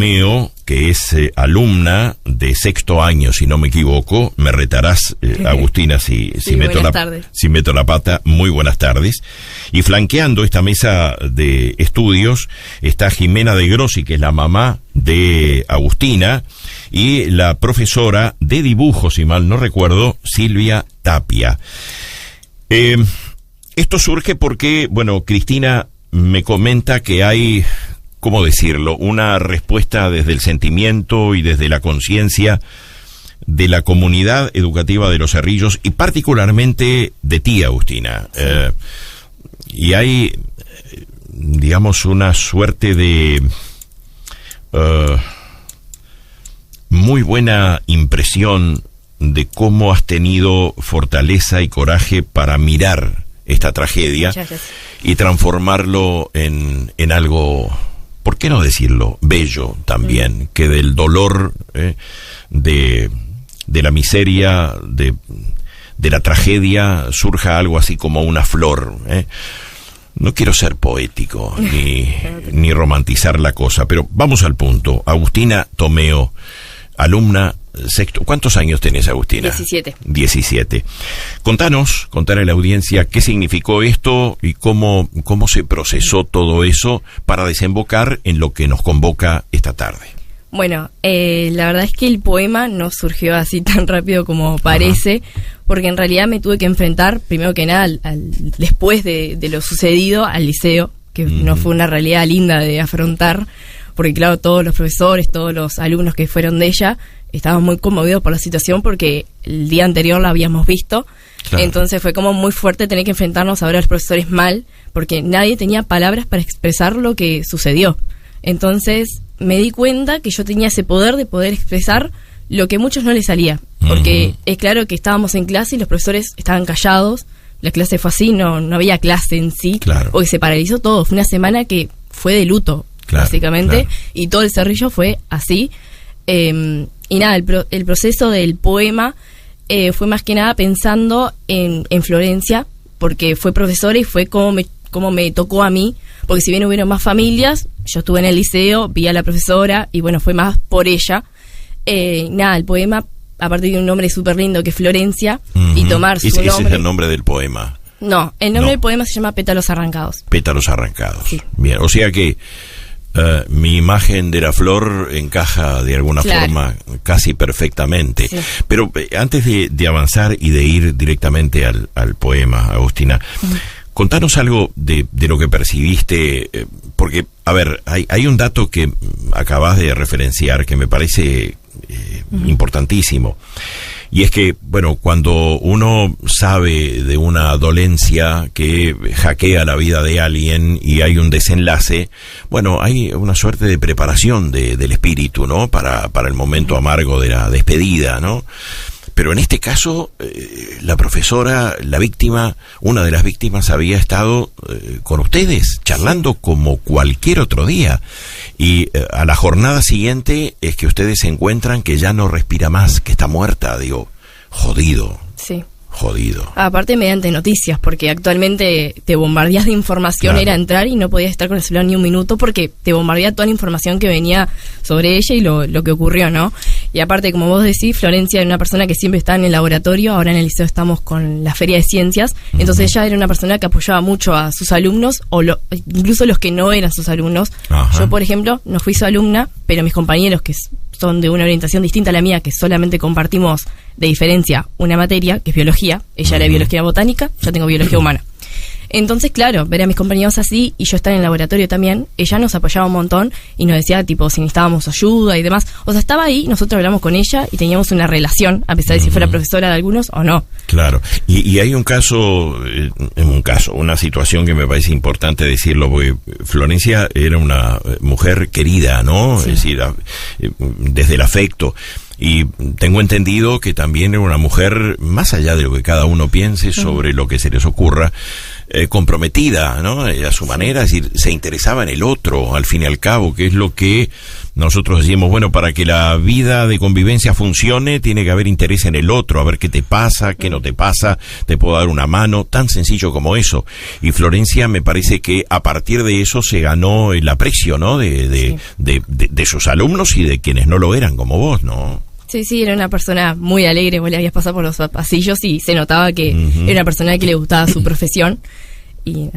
Tomeo, que es alumna de sexto año, si no me equivoco. Me retarás, Agustina, si meto la pata. Muy buenas tardes. Y flanqueando esta mesa de estudios está Jimena de Grossi, que es la mamá de Agustina, y la profesora de dibujo, si mal no recuerdo, Silvia Tapia. Esto surge porque, bueno, Cristina me comenta que hay, ¿cómo decirlo?, una respuesta desde el sentimiento y desde la conciencia de la comunidad educativa de Los Cerrillos y particularmente de ti, Agustina. Y hay, digamos, una suerte de muy buena impresión de cómo has tenido fortaleza y coraje para mirar esta tragedia y transformarlo en algo, ¿por qué no decirlo?, bello también, que del dolor, de la miseria, de la tragedia, surja algo así como una flor. No quiero ser poético ni romantizar la cosa, pero vamos al punto. Agustina Tomeo, alumna sexto. ¿Cuántos años tenés, Agustina? 17. Contale a la audiencia qué significó esto y cómo se procesó todo eso para desembocar en lo que nos convoca esta tarde. Bueno, la verdad es que el poema no surgió así tan rápido como parece, porque en realidad me tuve que enfrentar, primero que nada, después de lo sucedido, al liceo, que no fue una realidad linda de afrontar, porque claro, todos los profesores, todos los alumnos que fueron de ella, estaban muy conmovidos por la situación porque el día anterior la habíamos visto. Claro. Entonces fue como muy fuerte tener que enfrentarnos ahora a los profesores mal, porque nadie tenía palabras para expresar lo que sucedió. Entonces me di cuenta que yo tenía ese poder de poder expresar lo que a muchos no les salía, porque es claro que estábamos en clase y los profesores estaban callados, la clase fue así, no había clase en sí, porque se paralizó todo, fue una semana que fue de luto, básicamente, y todo el Cerrillo fue así. Y nada, el proceso del poema fue más que nada pensando en Florencia, porque fue profesora y fue como me tocó a mí, porque si bien hubieron más familias, yo estuve en el liceo, vi a la profesora y bueno, fue más por ella. Nada, el poema, aparte de un nombre súper lindo que es Florencia, y tomar su nombre... ¿Ese es el nombre del poema? No, el nombre del poema se llama Pétalos Arrancados. Pétalos Arrancados. Sí. Bien, o sea que mi imagen de la flor encaja de alguna forma casi perfectamente. Sí. Pero antes de avanzar y de ir directamente al poema, Agustina, contanos algo de lo que percibiste, porque, a ver, hay un dato que acabas de referenciar que me parece importantísimo. Y es que, bueno, cuando uno sabe de una dolencia que hackea la vida de alguien y hay un desenlace, bueno, hay una suerte de preparación del espíritu, ¿no? Para el momento amargo de la despedida, ¿no? Pero en este caso, la profesora, la víctima, una de las víctimas había estado con ustedes, charlando como cualquier otro día. Y a la jornada siguiente es que ustedes se encuentran que ya no respira más, que está muerta. Digo, jodido. Sí. Jodido. Aparte mediante noticias, porque actualmente te bombardeas de información, era entrar y no podías estar con el celular ni un minuto porque te bombardea toda la información que venía sobre ella y lo que ocurrió, ¿no? Y aparte, como vos decís, Florencia era una persona que siempre está en el laboratorio, ahora en el liceo estamos con la Feria de Ciencias, entonces ella era una persona que apoyaba mucho a sus alumnos, incluso los que no eran sus alumnos. Yo, por ejemplo, no fui su alumna, pero mis compañeros que son de una orientación distinta a la mía, que solamente compartimos de diferencia una materia, que es biología. Ella era biología botánica, yo tengo biología humana. Entonces, claro, ver a mis compañeros así y yo estar en el laboratorio también, ella nos apoyaba un montón y nos decía, tipo, si necesitábamos ayuda y demás. O sea, estaba ahí, nosotros hablamos con ella y teníamos una relación, a pesar de si fuera profesora de algunos o no. Claro. Y hay una situación que me parece importante decirlo, porque Florencia era una mujer querida, ¿no? Sí. Es decir, desde el afecto. Y tengo entendido que también era una mujer, más allá de lo que cada uno piense sobre lo que se les ocurra, comprometida, ¿no? A su manera, es decir, se interesaba en el otro, al fin y al cabo, que es lo que nosotros decimos, bueno, para que la vida de convivencia funcione, tiene que haber interés en el otro, a ver qué te pasa, qué no te pasa, te puedo dar una mano, tan sencillo como eso. Y Florencia, me parece que a partir de eso se ganó el aprecio, ¿no? De sus alumnos y de quienes no lo eran, como vos, ¿no? Sí, era una persona muy alegre, vos le habías pasado por los pasillos y se notaba que era una persona que le gustaba su profesión. Y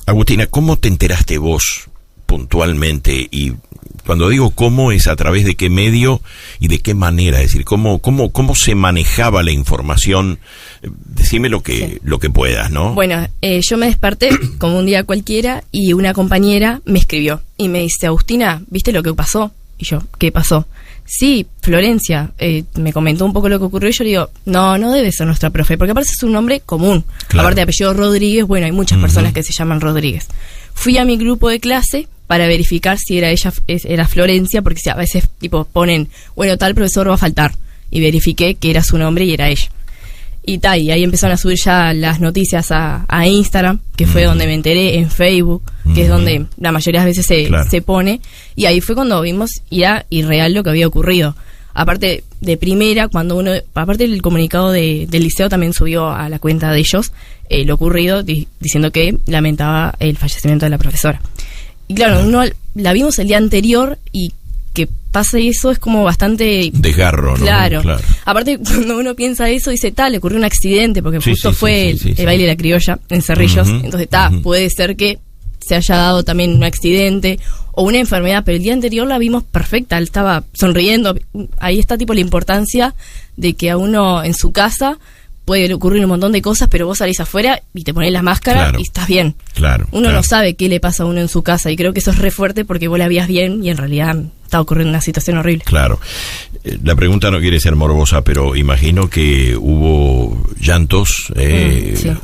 Agustina, ¿cómo te enteraste vos puntualmente? Y cuando digo cómo, es a través de qué medio y de qué manera, es decir, cómo se manejaba la información. Decime lo que puedas, ¿no? Bueno, yo me desperté como un día cualquiera y una compañera me escribió y me dice, Agustina, ¿viste lo que pasó? Y yo, ¿qué pasó? Sí, Florencia, me comentó un poco lo que ocurrió y yo le digo, no debe ser nuestra profe, porque aparte es un nombre común. Claro. Aparte de apellido Rodríguez, bueno, hay muchas personas que se llaman Rodríguez. Fui a mi grupo de clase para verificar si era ella, era Florencia, porque a veces tipo ponen, bueno, tal profesor va a faltar, y verifiqué que era su nombre y era ella. Y ahí empezaron a subir ya las noticias a Instagram, que fue donde me enteré, en Facebook, que es donde la mayoría de las veces se pone, y ahí fue cuando vimos ya irreal lo que había ocurrido. Aparte de primera, aparte del comunicado del liceo también subió a la cuenta de ellos lo ocurrido, diciendo que lamentaba el fallecimiento de la profesora. Y claro, la vimos el día anterior y que pase eso es como bastante desgarro, ¿no? Claro. Aparte, cuando uno piensa eso, dice, le ocurrió un accidente, porque justo fue el baile de la criolla en Cerrillos, entonces puede ser que se haya dado también un accidente o una enfermedad, pero el día anterior la vimos perfecta, él estaba sonriendo. Ahí está tipo la importancia de que a uno en su casa puede ocurrir un montón de cosas, pero vos salís afuera y te ponés la máscara y estás bien. Uno no sabe qué le pasa a uno en su casa y creo que eso es re fuerte porque vos la vías bien y en realidad está ocurriendo una situación horrible. Claro. La pregunta no quiere ser morbosa, pero imagino que hubo llantos,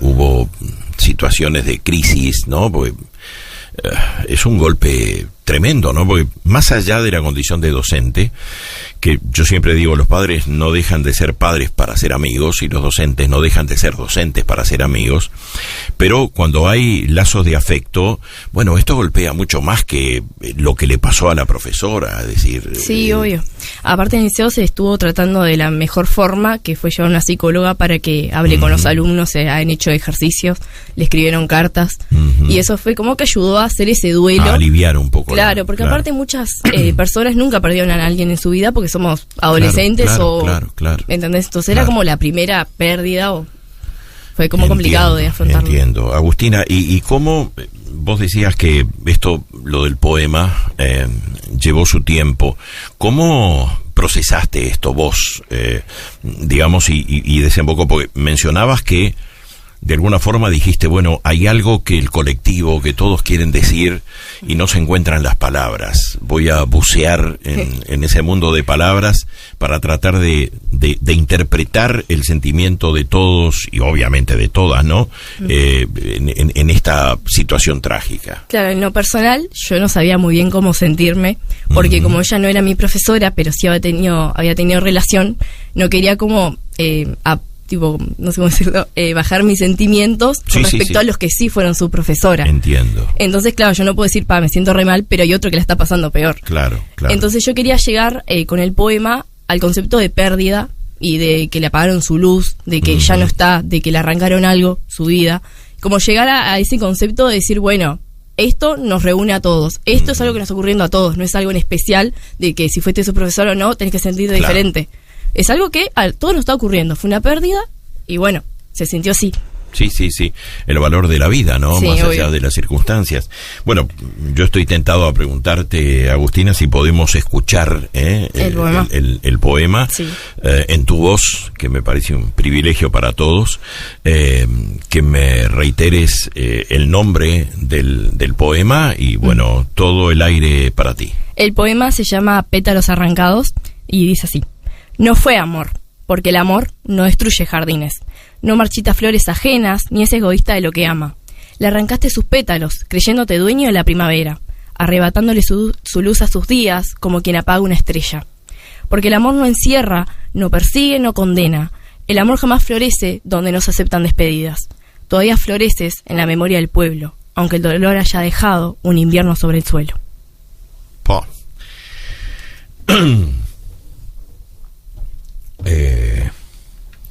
hubo situaciones de crisis, ¿no? Porque es un golpe tremendo, ¿no? Porque más allá de la condición de docente, que yo siempre digo, los padres no dejan de ser padres para ser amigos y los docentes no dejan de ser docentes para ser amigos, pero cuando hay lazos de afecto, bueno, esto golpea mucho más que lo que le pasó a la profesora, es decir... Sí, obvio. Aparte en el liceo se estuvo tratando de la mejor forma, que fue llevar a una psicóloga para que hable con los alumnos, se han hecho ejercicios, le escribieron cartas, y eso fue como que ayudó a hacer ese duelo. A aliviar un poco. Claro, porque aparte muchas personas nunca perdieron a alguien en su vida porque somos adolescentes claro. ¿Entendés? Entonces era como la primera pérdida o fue como complicado de afrontarlo. Entiendo. Agustina, ¿y cómo vos decías que esto, lo del poema, llevó su tiempo? ¿Cómo procesaste esto vos, digamos, y desembocó? Porque mencionabas que de alguna forma dijiste, bueno, hay algo que el colectivo, que todos quieren decir y no se encuentran las palabras. Voy a bucear en ese mundo de palabras para tratar de interpretar el sentimiento de todos y obviamente de todas, ¿no? En esta situación trágica. Claro, en lo personal yo no sabía muy bien cómo sentirme, porque como ella no era mi profesora, pero sí había tenido relación, no quería como... no sé cómo decirlo, bajar mis sentimientos con respecto a los que sí fueron su profesora. Entiendo. Entonces, claro, yo no puedo decir, me siento re mal, pero hay otro que la está pasando peor. Claro. Entonces yo quería llegar con el poema al concepto de pérdida y de que le apagaron su luz, de que ya no está, de que le arrancaron algo, su vida. Como llegar a ese concepto de decir, bueno, esto nos reúne a todos. Esto es algo que nos está ocurriendo a todos, no es algo en especial de que si fuiste su profesor o no, tenés que sentirte diferente. Es algo que a todos nos está ocurriendo. Fue una pérdida y bueno, se sintió así. Sí. El valor de la vida, ¿no? Sí, más obvio. allá de las circunstancias. Bueno, yo estoy tentado a preguntarte, Agustina, si podemos escuchar el poema en tu voz, que me parece un privilegio para todos. Que me reiteres el nombre del poema y bueno, todo el aire para ti. El poema se llama Pétalos arrancados y dice así. No fue amor, porque el amor no destruye jardines, no marchita flores ajenas, ni es egoísta de lo que ama. Le arrancaste sus pétalos, creyéndote dueño de la primavera, arrebatándole su luz a sus días, como quien apaga una estrella. Porque el amor no encierra, no persigue, no condena. El amor jamás florece donde no se aceptan despedidas. todavía floreces en la memoria del pueblo, aunque el dolor haya dejado un invierno sobre el suelo. Po.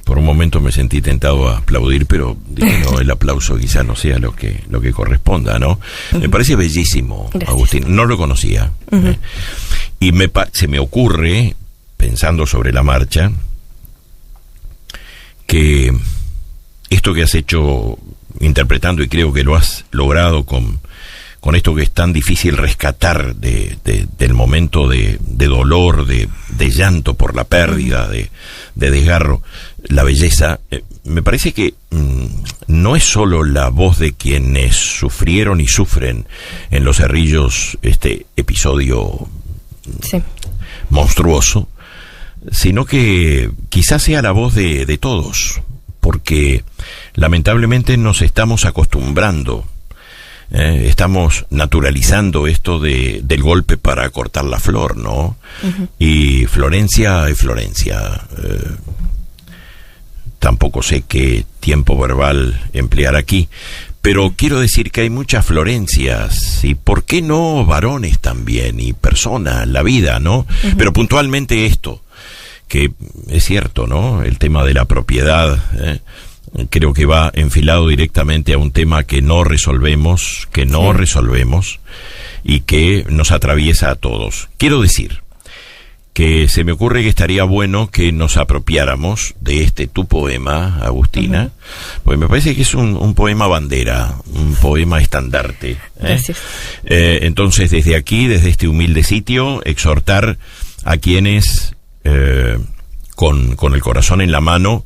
Por un momento me sentí tentado a aplaudir, pero dije, no, el aplauso quizás no sea lo que corresponda, ¿no? Me parece bellísimo, gracias. Agustín, no lo conocía. Y se me ocurre, pensando sobre la marcha, que esto que has hecho interpretando, y creo que lo has logrado con esto que es tan difícil rescatar del momento de dolor, de llanto por la pérdida, de desgarro, la belleza, me parece que no es solo la voz de quienes sufrieron y sufren en Los Cerrillos este episodio monstruoso, sino que quizás sea la voz de todos, porque lamentablemente nos estamos acostumbrando, estamos naturalizando esto del golpe para cortar la flor, ¿no? Y Florencia es Florencia. Tampoco sé qué tiempo verbal emplear aquí, pero quiero decir que hay muchas Florencias, y por qué no varones también, y personas, la vida, ¿no? Pero puntualmente esto, que es cierto, ¿no? El tema de la propiedad, creo que va enfilado directamente a un tema que no resolvemos, y que nos atraviesa a todos. Quiero decir que se me ocurre que estaría bueno que nos apropiáramos de tu poema, Agustina, porque me parece que es un poema bandera, un poema estandarte. Gracias. Entonces, desde aquí, desde este humilde sitio, exhortar a quienes, con el corazón en la mano,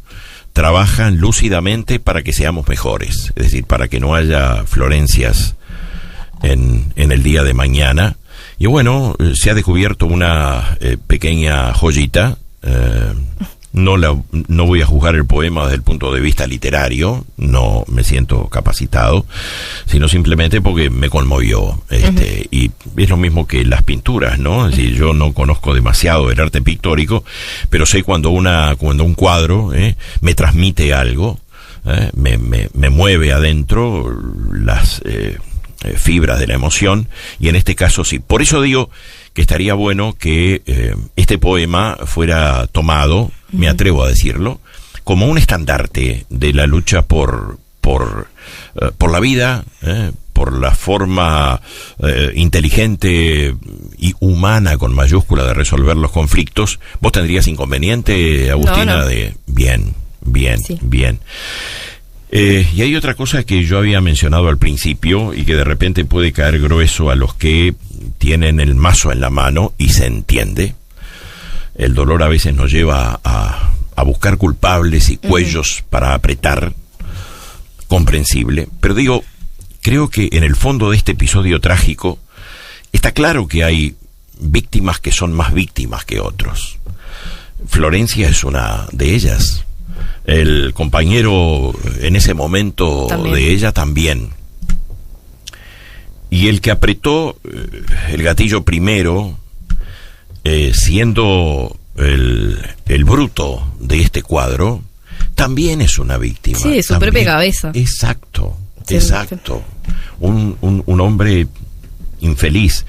trabajan lúcidamente para que seamos mejores, es decir, para que no haya Florencias en el día de mañana. Y bueno, se ha descubierto una pequeña joyita. No voy a juzgar el poema desde el punto de vista literario, no me siento capacitado, sino simplemente porque me conmovió. Y es lo mismo que las pinturas, ¿no? Es decir, yo no conozco demasiado el arte pictórico, pero sé cuando un cuadro me transmite algo, me mueve adentro las fibras de la emoción, y en este caso sí. Por eso digo que estaría bueno que este poema fuera tomado, me atrevo a decirlo, como un estandarte de la lucha por la vida, por la forma inteligente y humana con mayúscula de resolver los conflictos. ¿Vos tendrías inconveniente, Agustina? No. Bien. Y hay otra cosa que yo había mencionado al principio y que de repente puede caer grueso a los que tienen el mazo en la mano, y se entiende. El dolor a veces nos lleva a buscar culpables y cuellos para apretar, comprensible. Pero digo, creo que en el fondo de este episodio trágico está claro que hay víctimas que son más víctimas que otros. Florencia es una de ellas. El compañero en ese momento también. De ella también. Y el que apretó el gatillo primero, siendo el bruto de este cuadro, también es una víctima. Sí, su propia cabeza. Exacto. Un hombre infeliz.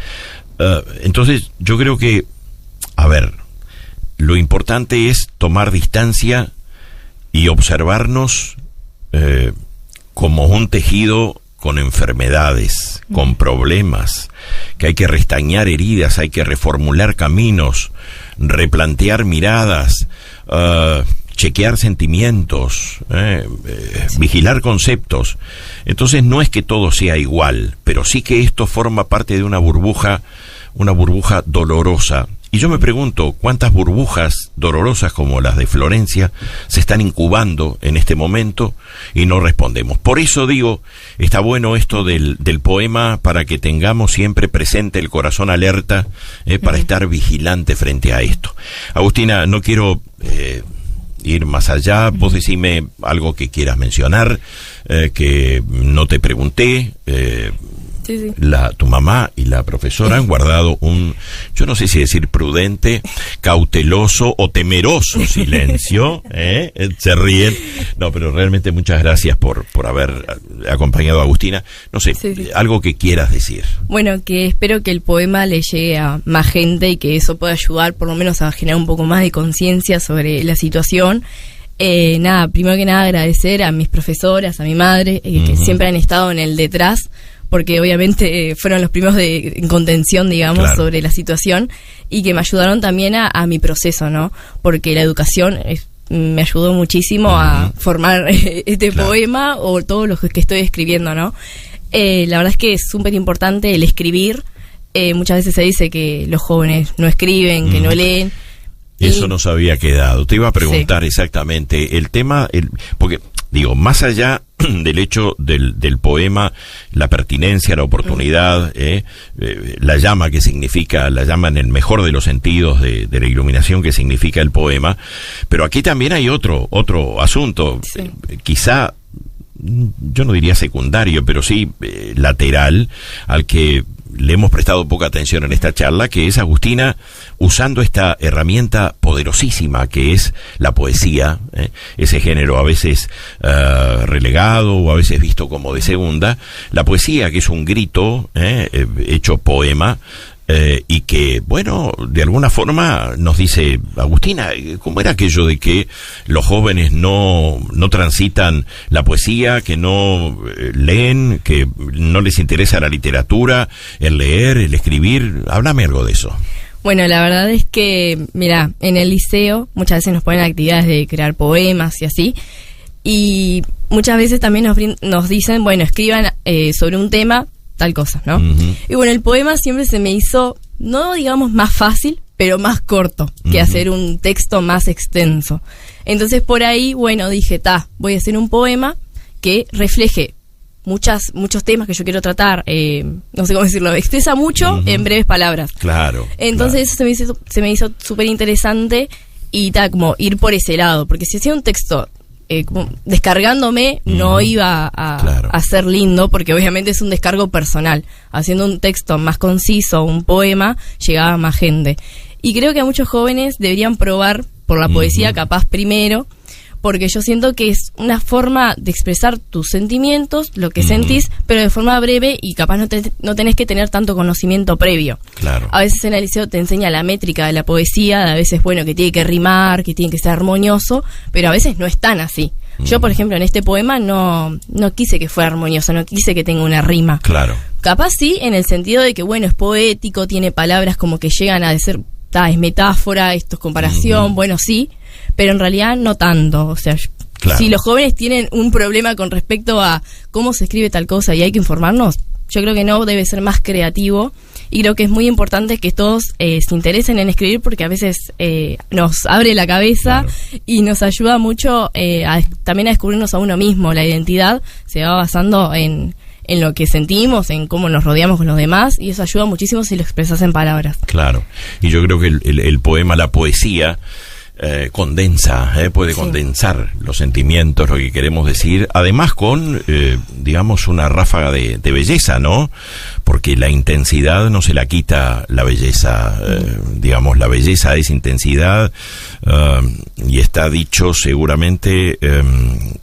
Entonces, yo creo que, lo importante es tomar distancia y observarnos como un tejido con enfermedades, con problemas, que hay que restañar heridas, hay que reformular caminos, replantear miradas, chequear sentimientos, vigilar conceptos. Entonces no es que todo sea igual, pero sí que esto forma parte de una burbuja dolorosa. Y yo me pregunto, ¿cuántas burbujas dolorosas como las de Florencia se están incubando en este momento y no respondemos? Por eso digo, está bueno esto del poema, para que tengamos siempre presente el corazón alerta, para estar vigilante frente a esto. Agustina, no quiero ir más allá. Vos decime algo que quieras mencionar, que no te pregunté. Sí. Tu mamá y la profesora han guardado un, yo no sé si decir prudente, cauteloso o temeroso silencio, se ríen. No, pero realmente muchas gracias por haber acompañado a Agustina. No sé, algo que quieras decir. Bueno, que espero que el poema le llegue a más gente y que eso pueda ayudar por lo menos a generar un poco más de conciencia sobre la situación. Primero que nada agradecer a mis profesoras, a mi madre, que siempre han estado en el detrás, porque obviamente fueron los primeros en contención, digamos, sobre la situación, y que me ayudaron también a mi proceso, ¿no? Porque la educación me ayudó muchísimo a formar este poema o todos los que estoy escribiendo, ¿no? La verdad es que es súper importante el escribir. Muchas veces se dice que los jóvenes no escriben, que no leen. Eso nos había quedado. Te iba a preguntar exactamente el tema, porque digo, más allá del hecho del poema, la pertinencia, la oportunidad, la llama que significa, la llama en el mejor de los sentidos de la iluminación que significa el poema, pero aquí también hay otro asunto, quizá, yo no diría secundario, pero sí lateral, al que le hemos prestado poca atención en esta charla, que es Agustina usando esta herramienta poderosísima que es la poesía, ese género a veces relegado o a veces visto como de segunda, la poesía, que es un grito hecho poema, y que, bueno, de alguna forma nos dice, Agustina, ¿cómo era aquello de que los jóvenes no transitan la poesía, que no leen, que no les interesa la literatura, el leer, el escribir? Háblame algo de eso. Bueno, la verdad es que, mira, en el liceo muchas veces nos ponen actividades de crear poemas y así, y muchas veces también nos dicen, bueno, escriban sobre un tema, tal cosa, ¿no? Y bueno, el poema siempre se me hizo, no digamos más fácil, pero más corto que hacer un texto más extenso. Entonces por ahí, bueno, dije, voy a hacer un poema que refleje muchos temas que yo quiero tratar, no sé cómo decirlo, expresa mucho en breves palabras. Claro. Entonces eso se me hizo súper interesante y como ir por ese lado, porque si hacía un texto como descargándome, no iba a ser lindo, porque obviamente es un descargo personal. Haciendo un texto más conciso, un poema, llegaba a más gente. Y creo que a muchos jóvenes deberían probar por la poesía capaz primero, porque yo siento que es una forma de expresar tus sentimientos, lo que sentís, pero de forma breve y capaz no tenés que tener tanto conocimiento previo. Claro. A veces en el liceo te enseña la métrica de la poesía, a veces, bueno, que tiene que rimar, que tiene que ser armonioso, pero a veces no es tan así. Yo, por ejemplo, en este poema no quise que fuera armonioso, no quise que tenga una rima. Claro. Capaz sí, en el sentido de que, bueno, es poético, tiene palabras como que llegan a decir, es metáfora, esto es comparación, bueno, sí, pero en realidad no tanto. O sea, si los jóvenes tienen un problema con respecto a cómo se escribe tal cosa y hay que informarnos, yo creo que no, debe ser más creativo, y creo que es muy importante que todos se interesen en escribir, porque a veces nos abre la cabeza y nos ayuda mucho también a descubrirnos a uno mismo. La identidad se va basando en lo que sentimos, en cómo nos rodeamos con los demás, y eso ayuda muchísimo si lo expresas en palabras. Claro, y yo creo que el poema, la poesía, condensa, puede condensar los sentimientos, lo que queremos decir, además con, digamos, una ráfaga de belleza, ¿no? Porque la intensidad no se la quita la belleza, digamos, la belleza es intensidad, y está dicho seguramente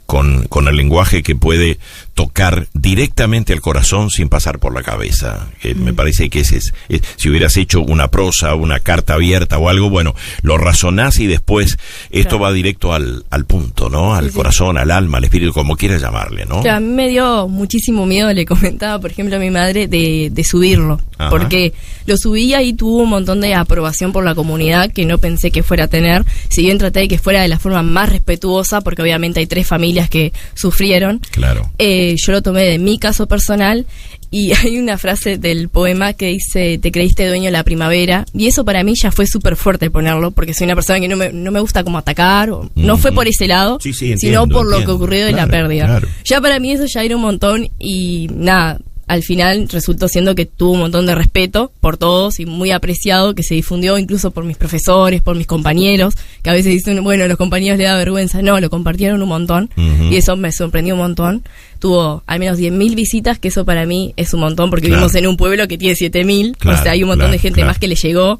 con el lenguaje que puede tocar directamente al corazón sin pasar por la cabeza. Me parece que si hubieras hecho una prosa, una carta abierta o algo, bueno, lo razonás y después esto va directo al punto, ¿no? Al corazón, al alma, al espíritu, como quieras llamarle, ¿no? Claro, a mí me dio muchísimo miedo, le comentaba, por ejemplo, a mi madre, de subirlo. Ajá. Porque lo subía y tuvo un montón de aprobación por la comunidad que no pensé que fuera a tener, si bien traté de que fuera de la forma más respetuosa, porque obviamente hay 3 familias que sufrieron. Claro. Yo lo tomé de mi caso personal, y hay una frase del poema que dice: te creíste dueño de la primavera, y eso para mí ya fue súper fuerte ponerlo, porque soy una persona que no me gusta como atacar, o no fue por ese lado, entiendo, sino por lo que ocurrió de la pérdida. Ya para mí eso ya era un montón, y nada, al final resultó siendo que tuvo un montón de respeto por todos y muy apreciado, que se difundió incluso por mis profesores, por mis compañeros, que a veces dicen, bueno, a los compañeros les da vergüenza. No, lo compartieron un montón y eso me sorprendió un montón. Tuvo al menos 10.000 visitas, que eso para mí es un montón, porque vivimos en un pueblo que tiene 7.000, o sea, hay un montón de gente más que le llegó,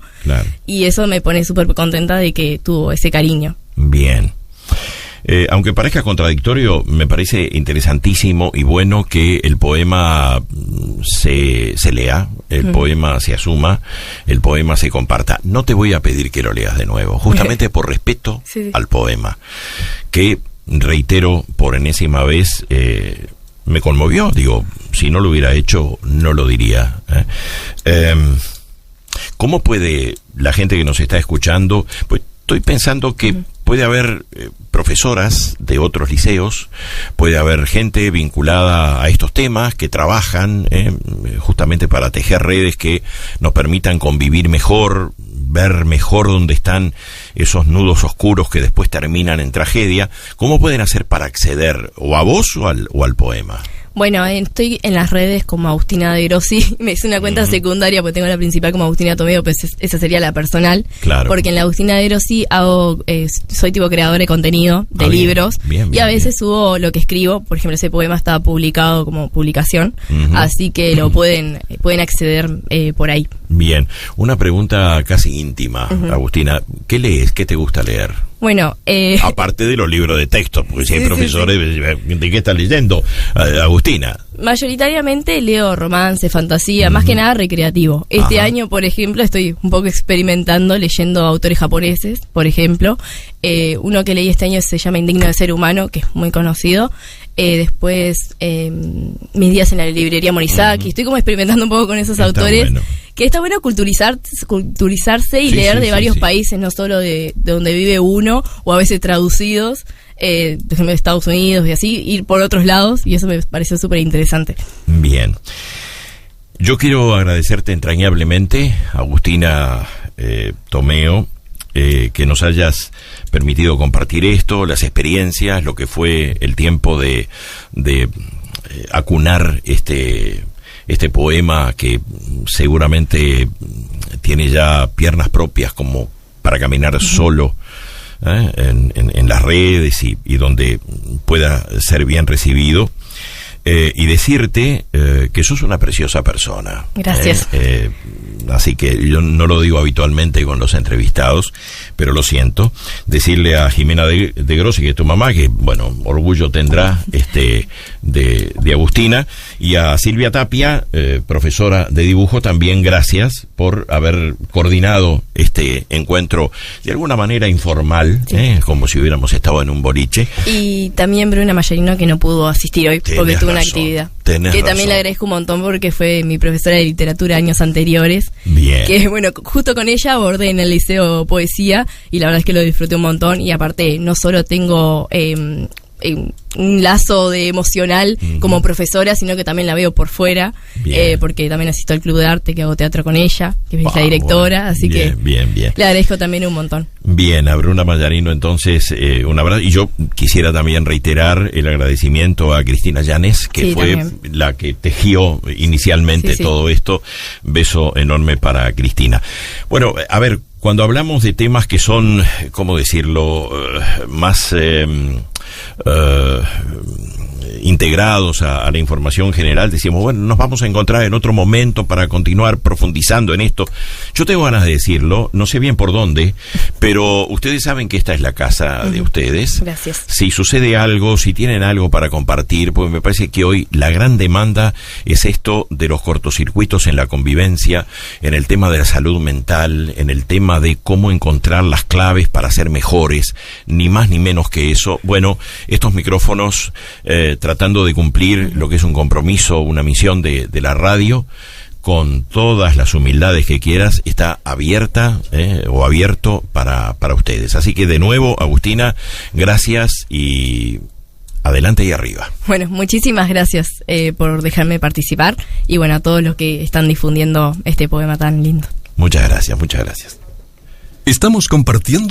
y eso me pone súper contenta de que tuvo ese cariño. Bien. Aunque parezca contradictorio, me parece interesantísimo y bueno que el poema se lea, el poema se asuma, el poema se comparta. No te voy a pedir que lo leas de nuevo, justamente por respeto al poema, que, reitero por enésima vez, me conmovió. Digo, si no lo hubiera hecho, no lo diría. ¿Cómo puede la gente que nos está escuchando? Pues estoy pensando que puede haber profesoras de otros liceos, puede haber gente vinculada a estos temas que trabajan justamente para tejer redes que nos permitan convivir mejor, ver mejor dónde están esos nudos oscuros que después terminan en tragedia. ¿Cómo pueden hacer para acceder o a vos o al poema? Bueno, estoy en las redes como Agustina de Grossi. Me hice una cuenta secundaria porque tengo la principal como Agustina Tomeo, pues esa sería la personal. Claro. Porque en la Agustina de Grossi soy tipo creadora de contenido, de libros. Y a veces subo lo que escribo. Por ejemplo, ese poema está publicado como publicación. Así que lo pueden acceder por ahí. Bien. Una pregunta casi íntima, Agustina. ¿Qué lees? ¿Qué te gusta leer? Bueno, aparte de los libros de texto, porque si hay profesores, ¿de qué estás leyendo, Agustina? Mayoritariamente leo romance, fantasía, más que nada recreativo. Este año, por ejemplo, estoy un poco experimentando leyendo autores japoneses, por ejemplo. Uno que leí este año se llama Indigno de Ser Humano, que es muy conocido. Después, Mis días en la librería Morisaki. Estoy como experimentando un poco con esos autores. Bueno. Que está bueno culturizarse y leer de varios países, no solo de donde vive uno, o a veces traducidos, por ejemplo, de Estados Unidos y así, ir por otros lados, y eso me pareció súper interesante. Bien. Yo quiero agradecerte entrañablemente, Agustina Tomeo, que nos hayas permitido compartir esto, las experiencias, lo que fue el tiempo de acunar este poema que seguramente tiene ya piernas propias como para caminar solo en las redes y donde pueda ser bien recibido. Y decirte que sos una preciosa persona. Gracias. Así que yo no lo digo habitualmente con los entrevistados, pero lo siento. Decirle a Jimena de Grossi, que es tu mamá, que bueno, orgullo tendrá de Agustina, y a Silvia Tapia, profesora de dibujo, también gracias por haber coordinado este encuentro de alguna manera informal, como si hubiéramos estado en un boliche. Y también Bruna Mayarino, que no pudo asistir hoy porque tuvo una actividad. Que también le agradezco un montón porque fue mi profesora de literatura años anteriores. Bien. Que bueno, justo con ella abordé en el liceo poesía y la verdad es que lo disfruté un montón. Y aparte, no solo tengo un lazo de emocional como profesora, sino que también la veo por fuera, porque también asisto al club de arte, que hago teatro con ella, que es la directora, así que le agradezco también un montón. Bien, a Bruna Mayarino, entonces, un abrazo, y yo quisiera también reiterar el agradecimiento a Cristina Llanes, que fue también la que tejió inicialmente todo esto. Beso enorme para Cristina. Bueno, a ver, cuando hablamos de temas que son, ¿cómo decirlo?, más integrados a la información general, decimos, bueno, nos vamos a encontrar en otro momento para continuar profundizando en esto. Yo tengo ganas de decirlo, no sé bien por dónde, pero ustedes saben que esta es la casa de ustedes. Gracias. Si sucede algo, si tienen algo para compartir, pues me parece que hoy la gran demanda es esto de los cortocircuitos en la convivencia, en el tema de la salud mental, en el tema de cómo encontrar las claves para ser mejores, ni más ni menos que eso. Bueno, estos micrófonos, tratando de cumplir lo que es un compromiso, una misión de la radio, con todas las humildades que quieras, está abierta o abierto para ustedes. Así que de nuevo, Agustina, gracias y adelante y arriba. Bueno, muchísimas gracias por dejarme participar y bueno, a todos los que están difundiendo este poema tan lindo. Muchas gracias, muchas gracias. Estamos compartiendo